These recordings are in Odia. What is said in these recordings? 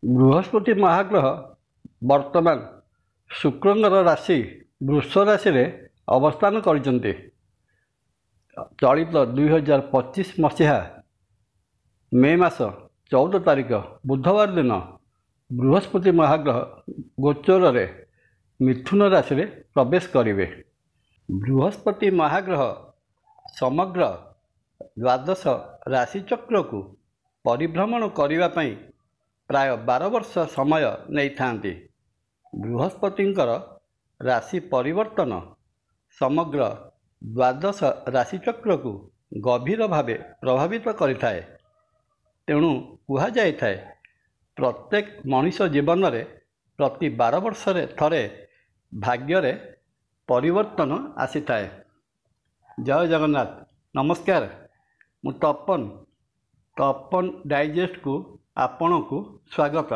ବୃହସ୍ପତି ମହାଗ୍ରହ ବର୍ତ୍ତମାନ ଶୁକ୍ରଙ୍କର ରାଶି ବୃଷ ରାଶିରେ ଅବସ୍ଥାନ କରିଛନ୍ତି। ଚଳିତ 2025 ମସିହା ମେ ମାସ 14 ତାରିଖ ବୁଧବାର ଦିନ ବୃହସ୍ପତି ମହାଗ୍ରହ ଗୋଚରରେ ମିଥୁନ ରାଶିରେ ପ୍ରବେଶ କରିବେ। ବୃହସ୍ପତି ମହାଗ୍ରହ ସମଗ୍ର ଦ୍ୱାଦଶ ରାଶିଚକ୍ରକୁ ପରିଭ୍ରମଣ କରିବା ପାଇଁ ପ୍ରାୟ 12 ବର୍ଷ ସମୟ ନେଇଥାନ୍ତି। ବୃହସ୍ପତିଙ୍କର ରାଶି ପରିବର୍ତ୍ତନ ସମଗ୍ର ଦ୍ୱାଦଶ ରାଶିଚକ୍ରକୁ ଗଭୀର ଭାବେ ପ୍ରଭାବିତ କରିଥାଏ। ତେଣୁ କୁହାଯାଇଥାଏ, ପ୍ରତ୍ୟେକ ମଣିଷ ଜୀବନରେ ପ୍ରତି 12 ବର୍ଷରେ ଥରେ ଭାଗ୍ୟରେ ପରିବର୍ତ୍ତନ ଆସିଥାଏ। ଜୟ ଜଗନ୍ନାଥ। ନମସ୍କାର, ମୁଁ ତପନ ଡାଇଜେଷ୍ଟକୁ ଆପଣଙ୍କୁ ସ୍ୱାଗତ।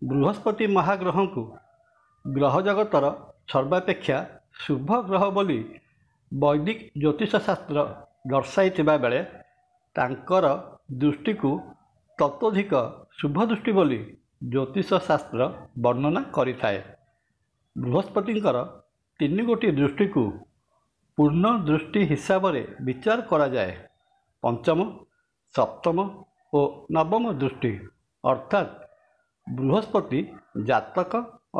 ବୃହସ୍ପତି ମହାଗ୍ରହଙ୍କୁ ଗ୍ରହ ଜଗତର ସର୍ବାପେକ୍ଷା ଶୁଭ ଗ୍ରହ ବୋଲି ବୈଦିକ ଜ୍ୟୋତିଷଶାସ୍ତ୍ର ଦର୍ଶାଇଥିବା ବେଳେ ତାଙ୍କର ଦୃଷ୍ଟିକୁ ତତୋଧିକ ଶୁଭ ଦୃଷ୍ଟି ବୋଲି ଜ୍ୟୋତିଷଶାସ୍ତ୍ର ବର୍ଣ୍ଣନା କରିଥାଏ। ବୃହସ୍ପତିଙ୍କର 3 ଗୋଟି ଦୃଷ୍ଟିକୁ ପୂର୍ଣ୍ଣ ଦୃଷ୍ଟି ହିସାବରେ ବିଚାର କରାଯାଏ। ପଞ୍ଚମ, ସପ୍ତମ ଓ ନବମ ଦୃଷ୍ଟି ଅର୍ଥାତ୍ ବୃହସ୍ପତି ଜାତକ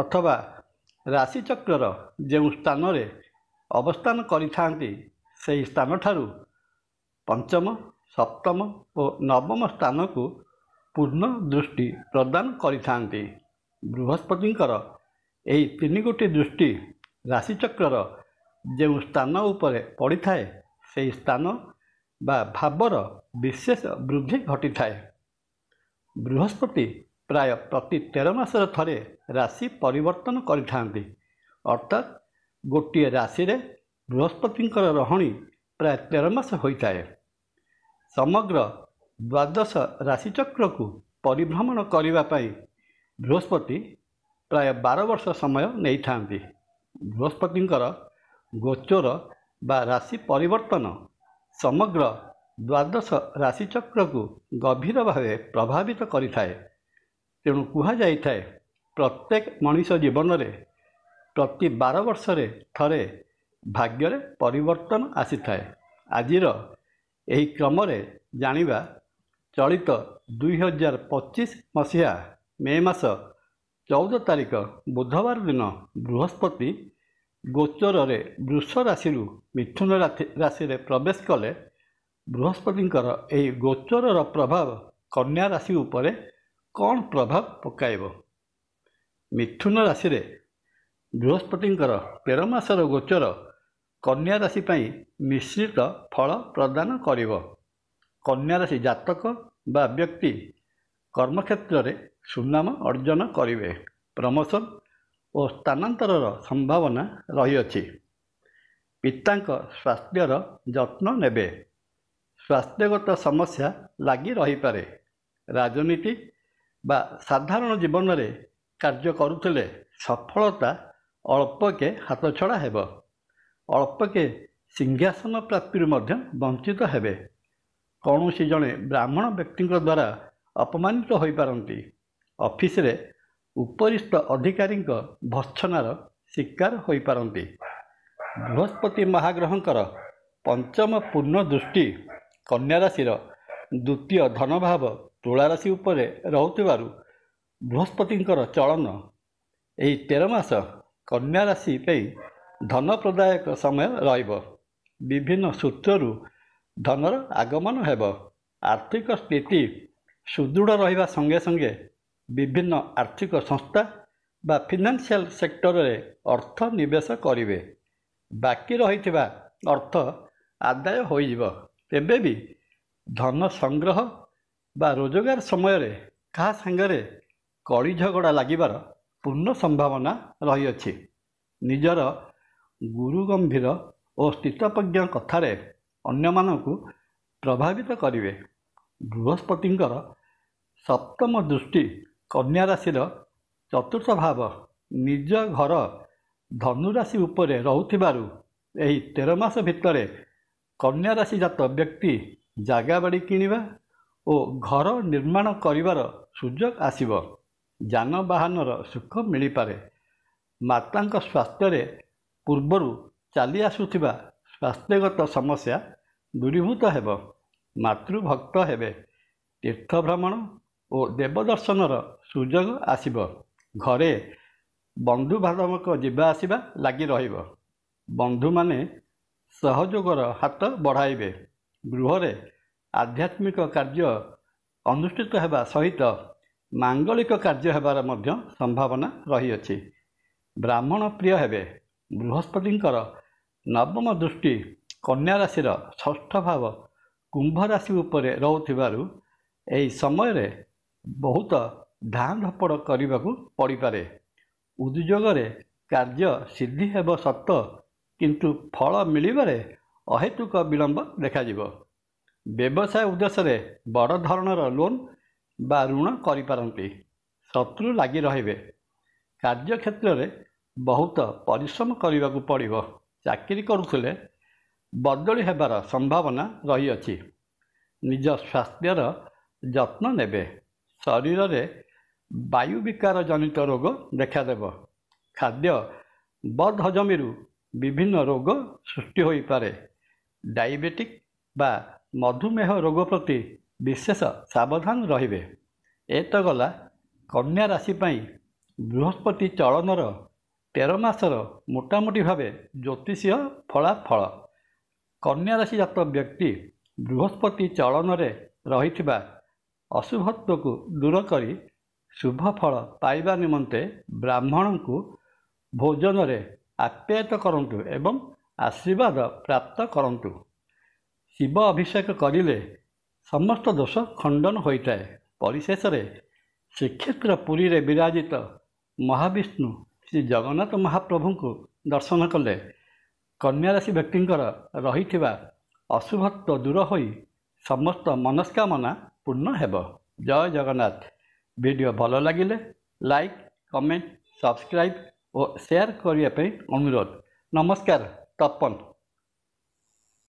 ଅଥବା ରାଶିଚକ୍ରର ଯେଉଁ ସ୍ଥାନରେ ଅବସ୍ଥାନ କରିଥାନ୍ତି ସେହି ସ୍ଥାନଠାରୁ ପଞ୍ଚମ, ସପ୍ତମ ଓ ନବମ ସ୍ଥାନକୁ ପୂର୍ଣ୍ଣ ଦୃଷ୍ଟି ପ୍ରଦାନ କରିଥାନ୍ତି। ବୃହସ୍ପତିଙ୍କର ଏହି 3 ଗୋଟି ଦୃଷ୍ଟି ରାଶିଚକ୍ରର ଯେଉଁ ସ୍ଥାନ ଉପରେ ପଡ଼ିଥାଏ ସେହି ସ୍ଥାନ ବା ଭାବର ବିଶେଷ ବୃଦ୍ଧି ଘଟିଥାଏ। ବୃହସ୍ପତି ପ୍ରାୟ ପ୍ରତି 13 ମାସରେ ଥରେ ରାଶି ପରିବର୍ତ୍ତନ କରିଥାନ୍ତି। ଅର୍ଥାତ୍ ଗୋଟିଏ ରାଶିରେ ବୃହସ୍ପତିଙ୍କର ରହଣି ପ୍ରାୟ 13 ମାସ ହୋଇଥାଏ। ସମଗ୍ର ଦ୍ୱାଦଶ ରାଶିଚକ୍ରକୁ ପରିଭ୍ରମଣ କରିବା ପାଇଁ ବୃହସ୍ପତି ପ୍ରାୟ 12 ବର୍ଷ ସମୟ ନେଇଥାନ୍ତି। ବୃହସ୍ପତିଙ୍କର ଗୋଚର ବା ରାଶି ପରିବର୍ତ୍ତନ ସମଗ୍ର ଦ୍ୱାଦଶ ରାଶିଚକ୍ରକୁ ଗଭୀର ଭାବେ ପ୍ରଭାବିତ କରିଥାଏ। ତେଣୁ କୁହାଯାଇଥାଏ, ପ୍ରତ୍ୟେକ ମଣିଷ ଜୀବନରେ ପ୍ରତି 12 ବର୍ଷରେ ଥରେ ଭାଗ୍ୟରେ ପରିବର୍ତ୍ତନ ଆସିଥାଏ। ଆଜିର ଏହି କ୍ରମରେ ଜାଣିବା, ଚଳିତ 2025 ମସିହା ମେ ମାସ 14 ତାରିଖ ବୁଧବାର ଦିନ ବୃହସ୍ପତି ଗୋଚରରେ ବୃଷ ରାଶିରୁ ମିଥୁନ ରାଶିରେ ପ୍ରବେଶ କଲେ ବୃହସ୍ପତିଙ୍କର ଏହି ଗୋଚରର ପ୍ରଭାବ କନ୍ୟା ରାଶି ଉପରେ କ'ଣ ପ୍ରଭାବ ପକାଇବ? ମିଥୁନ ରାଶିରେ ବୃହସ୍ପତିଙ୍କର 13 ମାସର ଗୋଚର କନ୍ୟା ରାଶି ପାଇଁ ମିଶ୍ରିତ ଫଳ ପ୍ରଦାନ କରିବ। କନ୍ୟା ରାଶି ଜାତକ ବା ବ୍ୟକ୍ତି କର୍ମକ୍ଷେତ୍ରରେ ସୁନାମ ଅର୍ଜନ କରିବେ। ପ୍ରମୋଶନ ଓ ସ୍ଥାନାନ୍ତରର ସମ୍ଭାବନା ରହିଅଛି। ପିତାଙ୍କ ସ୍ୱାସ୍ଥ୍ୟର ଯତ୍ନ ନେବେ। ସ୍ୱାସ୍ଥ୍ୟଗତ ସମସ୍ୟା ଲାଗି ରହିପାରେ। ରାଜନୀତି ବା ସାଧାରଣ ଜୀବନରେ କାର୍ଯ୍ୟ କରୁଥିଲେ ସଫଳତା ଅଳ୍ପକେ ହାତଛଡ଼ା ହେବ। ଅଳ୍ପକେ ସିଂହାସନ ପ୍ରାପ୍ତିରୁ ମଧ୍ୟ ବଞ୍ଚିତ ହେବେ। କୌଣସି ଜଣେ ବ୍ରାହ୍ମଣ ବ୍ୟକ୍ତିଙ୍କ ଦ୍ୱାରା ଅପମାନିତ ହୋଇପାରନ୍ତି। ଅଫିସରେ ଉପରିସ୍ଥ ଅଧିକାରୀଙ୍କ ଭର୍ତ୍ସନାର ଶିକାର ହୋଇପାରନ୍ତି। ବୃହସ୍ପତି ମହାଗ୍ରହଙ୍କର ପଞ୍ଚମ ପୂର୍ଣ୍ଣ ଦୃଷ୍ଟି କନ୍ୟା ରାଶିର ଦ୍ୱିତୀୟ ଧନଭାବ ତୁଳା ରାଶି ଉପରେ ରହୁଥିବାରୁ ବୃହସ୍ପତିଙ୍କର ଚଳନ ଏହି 13 ମାସ କନ୍ୟା ରାଶି ପାଇଁ ଧନ ପ୍ରଦାୟକ ସମୟ ରହିବ। ବିଭିନ୍ନ ସୂତ୍ରରୁ ଧନର ଆଗମନ ହେବ। ଆର୍ଥିକ ସ୍ଥିତି ସୁଦୃଢ଼ ରହିବା ସଙ୍ଗେ ସଙ୍ଗେ ବିଭିନ୍ନ ଆର୍ଥିକ ସଂସ୍ଥା ବା ଫିନାନ୍ସିଆଲ ସେକ୍ଟରରେ ଅର୍ଥ ନିବେଶ କରିବେ। ବାକି ରହିଥିବା ଅର୍ଥ ଆଦାୟ ହୋଇଯିବ। ତେବେ ବି ଧନ ସଂଗ୍ରହ ବା ରୋଜଗାର ସମୟରେ କାହା ସାଙ୍ଗରେ କଳି ଝଗଡ଼ା ଲାଗିବାର ପୂର୍ଣ୍ଣ ସମ୍ଭାବନା ରହିଅଛି। ନିଜର ଗୁରୁଗମ୍ଭୀର ଓ ସ୍ଥିତପ୍ରଜ୍ଞ କଥାରେ ଅନ୍ୟମାନଙ୍କୁ ପ୍ରଭାବିତ କରିବେ। ବୃହସ୍ପତିଙ୍କର ସପ୍ତମ ଦୃଷ୍ଟି କନ୍ୟା ରାଶିର ଚତୁର୍ଥ ଭାବ ନିଜ ଘର ଧନୁରାଶି ଉପରେ ରହୁଥିବାରୁ ଏହି 13 ମାସ ଭିତରେ କନ୍ୟା ରାଶିଜାତ ବ୍ୟକ୍ତି ଜାଗା ବାଡ଼ି କିଣିବା ଓ ଘର ନିର୍ମାଣ କରିବାର ସୁଯୋଗ ଆସିବ। ଯାନବାହନର ସୁଖ ମିଳିପାରେ। ମାତାଙ୍କ ସ୍ୱାସ୍ଥ୍ୟରେ ପୂର୍ବରୁ ଚାଲି ଆସୁଥିବା ସ୍ୱାସ୍ଥ୍ୟଗତ ସମସ୍ୟା ଦୂରୀଭୂତ ହେବ। ମାତୃଭକ୍ତ ହେବେ। ତୀର୍ଥ ଭ୍ରମଣ ଓ ଦେବଦର୍ଶନର ସୁଯୋଗ ଆସିବ। ଘରେ ବନ୍ଧୁବାନ୍ଧବଙ୍କ ଯିବା ଆସିବା ଲାଗି ରହିବ। ବନ୍ଧୁମାନେ ସହଯୋଗର ହାତ ବଢ଼ାଇବେ। ଗୃହରେ ଆଧ୍ୟାତ୍ମିକ କାର୍ଯ୍ୟ ଅନୁଷ୍ଠିତ ହେବା ସହିତ ମାଙ୍ଗଳିକ କାର୍ଯ୍ୟ ହେବାର ମଧ୍ୟ ସମ୍ଭାବନା ରହିଅଛି। ବ୍ରାହ୍ମଣ ପ୍ରିୟ ହେବେ। ବୃହସ୍ପତିଙ୍କର ନବମ ଦୃଷ୍ଟି କନ୍ୟା ରାଶିର ଷଷ୍ଠ ଭାବ କୁମ୍ଭ ରାଶି ଉପରେ ରହୁଥିବାରୁ ଏହି ସମୟରେ ବହୁତ ଧାଁ ଧପଡ଼ କରିବାକୁ ପଡ଼ିପାରେ। ଉଦ୍ଯୋଗରେ କାର୍ଯ୍ୟ ସିଦ୍ଧି ହେବ ସତ, କିନ୍ତୁ ଫଳ ମିଳିବାରେ ଅହେତୁକ ବିଳମ୍ବ ଦେଖାଯିବ। ବ୍ୟବସାୟ ଉଦ୍ଦେଶ୍ୟରେ ବଡ଼ ଧରଣର ଲୋନ୍ ବା ଋଣ କରିପାରନ୍ତି। ଶତ୍ରୁ ଲାଗି ରହିବେ। କାର୍ଯ୍ୟକ୍ଷେତ୍ରରେ ବହୁତ ପରିଶ୍ରମ କରିବାକୁ ପଡ଼ିବ। ଚାକିରି କରୁଥିଲେ ବଦଳି ହେବାର ସମ୍ଭାବନା ରହିଅଛି। ନିଜ ସ୍ୱାସ୍ଥ୍ୟର ଯତ୍ନ ନେବେ। ଶରୀରରେ ବାୟୁ ବିକାର ଜନିତ ରୋଗ ଦେଖାଦେବ। ଖାଦ୍ୟ ବଦହଜମୀରୁ ବିଭିନ୍ନ ରୋଗ ସୃଷ୍ଟି ହୋଇପାରେ। ଡାଇବେଟିକ୍ ବା ମଧୁମେହ ରୋଗ ପ୍ରତି ବିଶେଷ ସାବଧାନ ରହିବେ। ଏ ତ ଗଲା କନ୍ୟା ରାଶି ପାଇଁ ବୃହସ୍ପତି ଚଳନର 13 ମାସର ମୋଟାମୋଟି ଭାବେ ଜ୍ୟୋତିଷୀୟ ଫଳାଫଳ। କନ୍ୟା ରାଶି ଜାତ ବ୍ୟକ୍ତି ବୃହସ୍ପତି ଚଳନରେ ରହିଥିବା ଅଶୁଭତ୍ୱକୁ ଦୂର କରି ଶୁଭ ଫଳ ପାଇବା ନିମନ୍ତେ ବ୍ରାହ୍ମଣଙ୍କୁ ଭୋଜନରେ ଆପ୍ୟାୟିତ କରନ୍ତୁ ଏବଂ ଆଶୀର୍ବାଦ ପ୍ରାପ୍ତ କରନ୍ତୁ। ଶିବ ଅଭିଷେକ କରିଲେ ସମସ୍ତ ଦୋଷ ଖଣ୍ଡନ ହୋଇଥାଏ। ପରିଶେଷରେ ଶ୍ରୀକ୍ଷେତ୍ର ପୁରୀରେ ବିରାଜିତ ମହାବିଷ୍ଣୁ ଶ୍ରୀ ଜଗନ୍ନାଥ ମହାପ୍ରଭୁଙ୍କୁ ଦର୍ଶନ କଲେ କନ୍ୟା ରାଶି ବ୍ୟକ୍ତିଙ୍କର ରହିଥିବା ଅଶୁଭତ୍ୱ ଦୂର ହୋଇ ସମସ୍ତ ମନସ୍କାମନା ପୂର୍ଣ୍ଣ ହେବ। ଜୟ ଜଗନ୍ନାଥ। ଭିଡ଼ିଓ ଭଲ ଲାଗିଲେ ଲାଇକ୍, କମେଣ୍ଟ, ସବସ୍କ୍ରାଇବ୍ ଓ ସେୟାର କରିବା ପାଇଁ ଅନୁରୋଧ। ନମସ୍କାର। ତପନ।